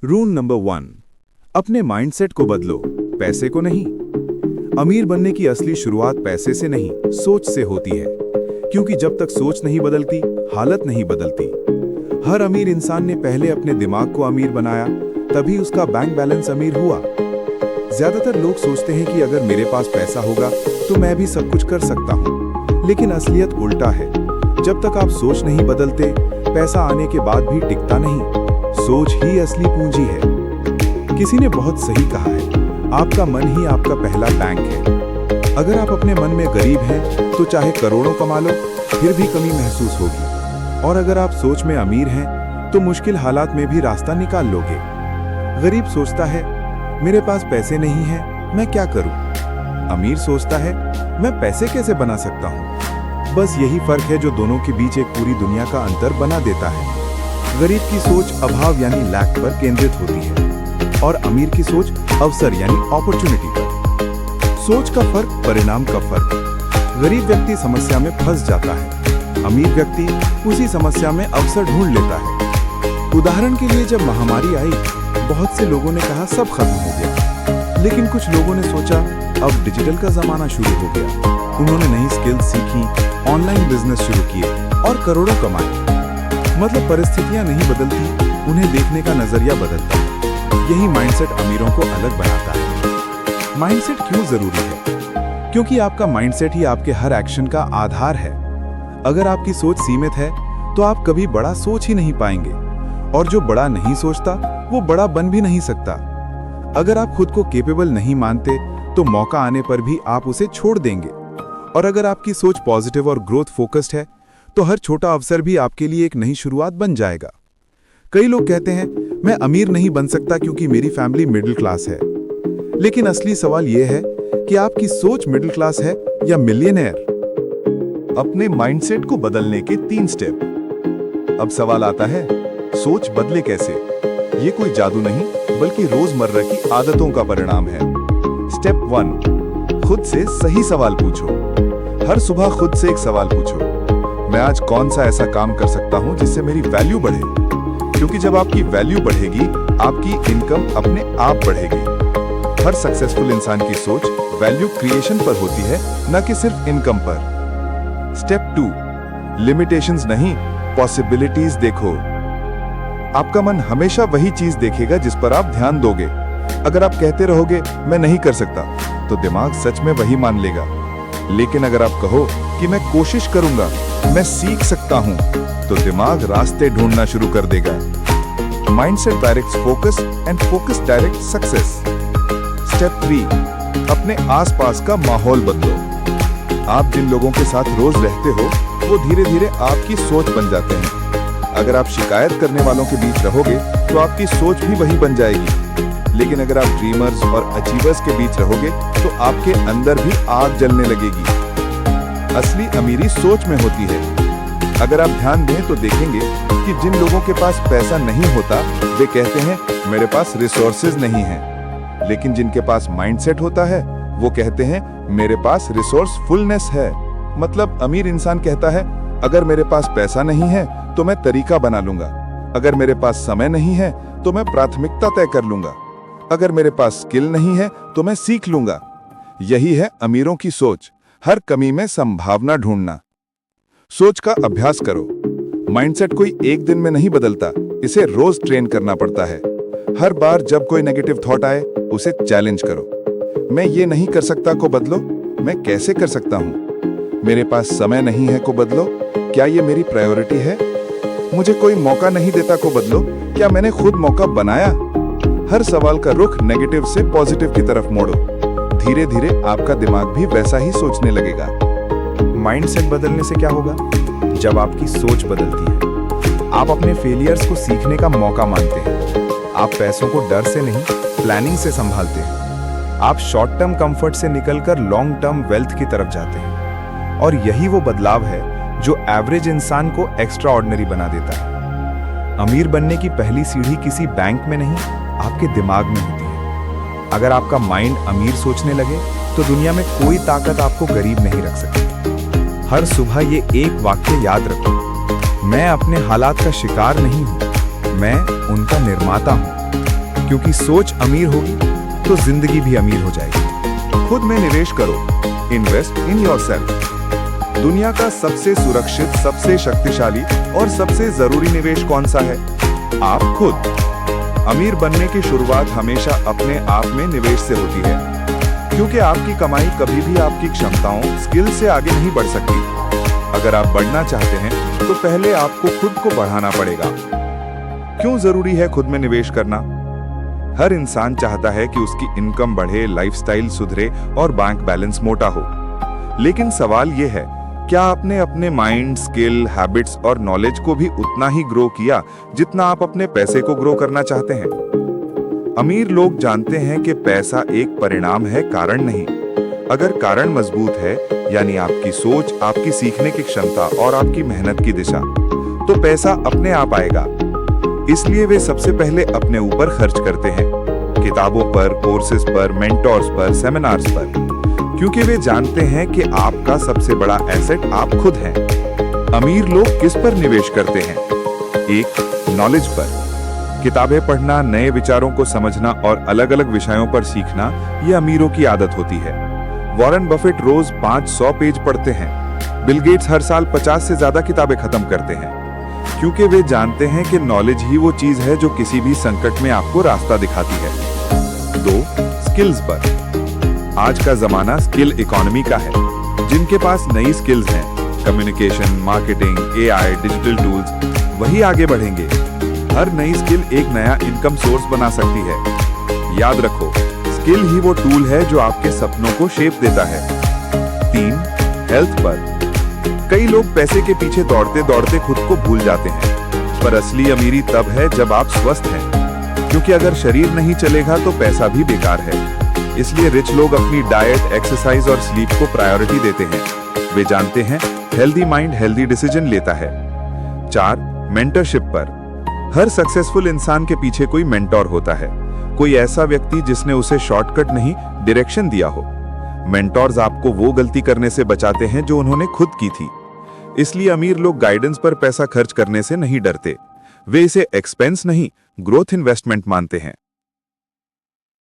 Rule number 1, अपने mindset को बदलो, पैसे को नहीं। अमीर बनने की असली शुरुआत पैसे से नहीं, सोच से होती है। क्योंकि जब तक सोच नहीं बदलती, हालत नहीं बदलती। हर अमीर इंसान ने पहले अपने दिमाग को अमीर बनाया, तभी उसका बैंक बैलेंस अमीर हुआ। ज्यादातर लोग सोचते हैं कि अगर मेरे पास पैसा होगा तो मैं भी सब कुछ कर सकता हूँ, लेकिन असलियत उल्टा है। जब तक आप सोच नहीं बदलते, पैसा आने के बाद भी टिकता नहीं। सोच ही असली पूंजी है। किसी ने बहुत सही कहा है, आपका मन ही आपका पहला बैंक है। अगर आप अपने मन में गरीब हैं, तो चाहे करोड़ों कमा लो, फिर भी कमी महसूस होगी। और अगर आप सोच में अमीर हैं, तो मुश्किल हालात में भी रास्ता निकाल लोगे। गरीब सोचता है, मेरे पास पैसे नहीं हैं, मैं क्या करूं? अमीर सोचता है, मैं पैसे कैसे बना सकता हूं? बस यही फर्क है जो दोनों के बीच एक पूरी दुनिया का अंतर बना देता है। गरीब की सोच अभाव यानी लैक पर केंद्रित होती है और अमीर की सोच अवसर यानी अपॉर्चुनिटी पर। सोच का फर्क, परिणाम का फर्क। गरीब व्यक्ति समस्या में फंस जाता है, अमीर व्यक्ति उसी समस्या में अवसर ढूंढ लेता है। उदाहरण के लिए, जब महामारी आई, बहुत से लोगों ने कहा सब खत्म हो गया, लेकिन कुछ लोगों ने सोचा अब डिजिटल का जमाना शुरू हो गया। उन्होंने नई स्किल्स सीखी, ऑनलाइन बिजनेस शुरू किए और करोड़ों कमाए। मतलब परिस्थितियां नहीं बदलती, उन्हें देखने का नजरिया बदलता है। यही माइंडसेट अमीरों को अलग बनाता है। माइंडसेट क्यों जरूरी है? क्योंकि आपका माइंडसेट ही आपके हर एक्शन का आधार है। अगर आपकी सोच सीमित है, तो आप कभी बड़ा सोच ही नहीं पाएंगे, और जो बड़ा नहीं सोचता, वो बड़ा बन भी नहीं सकता। अगर आप खुद को कैपेबल नहीं मानते, तो मौका आने पर भी आप उसे छोड़ देंगे। और अगर आपकी सोच पॉजिटिव और ग्रोथ फोकस्ड है, तो हर छोटा अवसर भी आपके लिए एक नई शुरुआत बन जाएगा। कई लोग कहते हैं, मैं अमीर नहीं बन सकता क्योंकि मेरी फैमिली मिडिल क्लास है। लेकिन असली सवाल यह है कि आपकी सोच मिडिल क्लास है या मिलियनेयर। अपने माइंडसेट को बदलने के 3 स्टेप। अब सवाल आता है, सोच बदले कैसे? ये कोई जादू नहीं, बल्कि रोजमर्रा की आदतों का परिणाम है। स्टेप 1, खुद से सही सवाल पूछो। हर सुबह खुद से एक सवाल पूछो, मैं आज कौन सा ऐसा काम कर सकता हूं जिससे मेरी वैल्यू बढ़े? क्योंकि जब आपकी वैल्यू बढ़ेगी, आपकी इनकम अपने आप बढ़ेगी। हर सक्सेसफुल इंसान की सोच वैल्यू क्रिएशन पर होती है, न कि सिर्फ इनकम पर। स्टेप 2, लिमिटेशंस नहीं, पॉसिबिलिटीज देखो। आपका मन हमेशा वही चीज देखेगा जिस पर आप ध्यान दोगे। अगर आप कहते रहोगे मैं नहीं कर सकता, तो दिमाग सच में वही मान लेगा। लेकिन अगर आप कहो कि मैं कोशिश करूंगा, मैं सीख सकता हूं, तो दिमाग रास्ते ढूंढना शुरू कर देगा। Mindset directs focus and focus direct success. Step 3, अपने आसपास का माहौल बदलो। आप जिन लोगों के साथ रोज रहते हो, वो धीरे धीरे आपकी सोच बन जाते हैं। अगर आप शिकायत करने वालों के बीच रहोगे, तो आपकी सोच भी वही बन जाएगी। लेकिन अगर आप ड्रीमर्स और अचीवर्स के बीच रहोगे, तो आपके अंदर भी आग जलने लगेगी। असली अमीरी सोच में होती है। अगर आप ध्यान दें तो देखेंगे कि जिन लोगों के पास पैसा नहीं होता, वे कहते हैं मेरे पास रिसोर्सेज नहीं हैं। लेकिन जिनके पास माइंडसेट होता है, वो कहते हैं मेरे पास रिसोर्सफुलनेस है। मतलब अमीर इंसान कहता है, अगर मेरे पास पैसा नहीं है तो मैं तरीका बना लूंगा। अगर मेरे पास समय नहीं है तो मैं प्राथमिकता तय कर लूंगा। अगर मेरे पास स्किल नहीं है तो मैं सीख लूंगा। यही है अमीरों की सोच, हर कमी में संभावना ढूंढना। सोच का अभ्यास करो। माइंडसेट कोई एक दिन में नहीं बदलता, इसे रोज ट्रेन करना पड़ता है। हर बार जब कोई नेगेटिव थॉट आए, उसे चैलेंज करो। मैं ये नहीं कर सकता को बदलो, मैं कैसे कर सकता हूं? मेरे पास समय नहीं है को बदलो, क्या ये मेरी प्रायोरिटी है? मुझे कोई मौका नहीं देता को बदलो, क्या मैंने खुद मौका बनाया? हर सवाल का रुख नेगेटिव से पॉजिटिव की तरफ मोड़ो। धीरे धीरे आपका दिमाग भी वैसा ही सोचने लगेगा। माइंडसेट बदलने से क्या होगा? जब आपकी सोच बदलती है, आप अपने फेलियर्स को सीखने का मौका मानते हैं। आप पैसों को डर से नहीं, प्लानिंग से संभालते हैं। आप शॉर्ट टर्म कंफर्ट से निकलकर लॉन्ग टर्म वेल्थ की तरफ जाते हैं। और यही वो बदलाव है जो एवरेज इंसान को एक्स्ट्रा ऑर्डिनरी बना देता है। अमीर बनने की पहली सीढ़ी किसी बैंक में नहीं, आपके दिमाग में होती है। अगर आपका माइंड अमीर सोचने लगे, तो दुनिया में कोई ताकत आपको गरीब नहीं रख सकती। हर सुबह ये एक वाक्य याद रखो, मैं अपने हालात का शिकार नहीं हूं, मैं उनका निर्माता हूं। क्योंकि सोच अमीर होगी तो जिंदगी भी अमीर हो जाएगी। खुद में निवेश करो, इन्वेस्ट इन योरसेल्फ। दुनिया का सबसे सुरक्षित, सबसे शक्तिशाली और सबसे जरूरी निवेश कौन सा है? आप खुद। अमीर बनने की शुरुआत हमेशा अपने आप में निवेश से होती है, क्योंकि आपकी कमाई कभी भी आपकी क्षमताओं, स्किल से आगे नहीं बढ़ सकती। अगर आप बढ़ना चाहते हैं तो पहले आपको खुद को बढ़ाना पड़ेगा। क्यों जरूरी है खुद में निवेश करना? हर इंसान चाहता है कि उसकी इनकम बढ़े, लाइफस्टाइल सुधरे और बैंक बैलेंस मोटा हो। लेकिन सवाल यह है, क्या आपने अपने माइंड, स्किल, हैबिट्स और नॉलेज को भी उतना ही ग्रो किया जितना आप अपने पैसे को ग्रो करना चाहते हैं? अमीर लोग जानते हैं कि पैसा एक परिणाम है, कारण नहीं। अगर कारण मजबूत है, यानी आपकी सोच, आपकी सीखने की क्षमता और आपकी मेहनत की दिशा, तो पैसा अपने आप आएगा। इसलिए वे सबसे पहले अपने ऊपर खर्च करते हैं, किताबों पर, कोर्सेज पर, मेंटोर्स पर, सेमिनार्स पर, क्योंकि वे जानते हैं कि आपका सबसे बड़ा एसेट आप खुद हैं। अमीर लोग किस पर निवेश करते हैं? एक, नॉलेज पर। किताबें पढ़ना, नए विचारों को समझना और अलग-अलग विषयों पर सीखना, ये अमीरों की आदत होती है। वॉरेन बफेट रोज 500 पेज पढ़ते हैं। बिल गेट्स हर साल 50 से ज्यादा किताबें खत्म करते हैं, क्योंकि वे जानते हैं कि नॉलेज ही वो चीज है जो किसी भी संकट में आपको रास्ता दिखाती है। 2, स्किल्स पर। आज का जमाना स्किल इकोनॉमी का है। जिनके पास नई स्किल्स हैं, communication, marketing, AI, digital tools, वही आगे बढ़ेंगे। हर नई स्किल एक नया इनकम सोर्स बना सकती है। याद रखो, स्किल ही वो टूल है जो आपके सपनों को शेप देता है। 3, हेल्थ पर। कई लोग पैसे के पीछे दौड़ते दौड़ते खुद को भूल जाते हैं, पर असली अमीरी तब है जब आप स्वस्थ हैं, क्योंकि अगर शरीर नहीं चलेगा तो पैसा भी बेकार है। इसलिए रिच लोग अपनी डाइट, एक्सरसाइज और स्लीप को प्रायोरिटी देते हैं। वे जानते हैं हेल्दी माइंड हेल्दी डिसीजन लेता है। 4, मेंटरशिप पर। हर सक्सेसफुल इंसान के पीछे कोई मेंटोर होता है, कोई ऐसा व्यक्ति जिसने उसे शॉर्टकट नहीं, डायरेक्शन दिया हो। मेंटोर्स आपको वो गलती करने से बचाते हैं जो उन्होंने खुद की थी। इसलिए अमीर लोग गाइडेंस पर पैसा खर्च करने से नहीं डरते। वे इसे एक्सपेंस नहीं, ग्रोथ इन्वेस्टमेंट मानते हैं।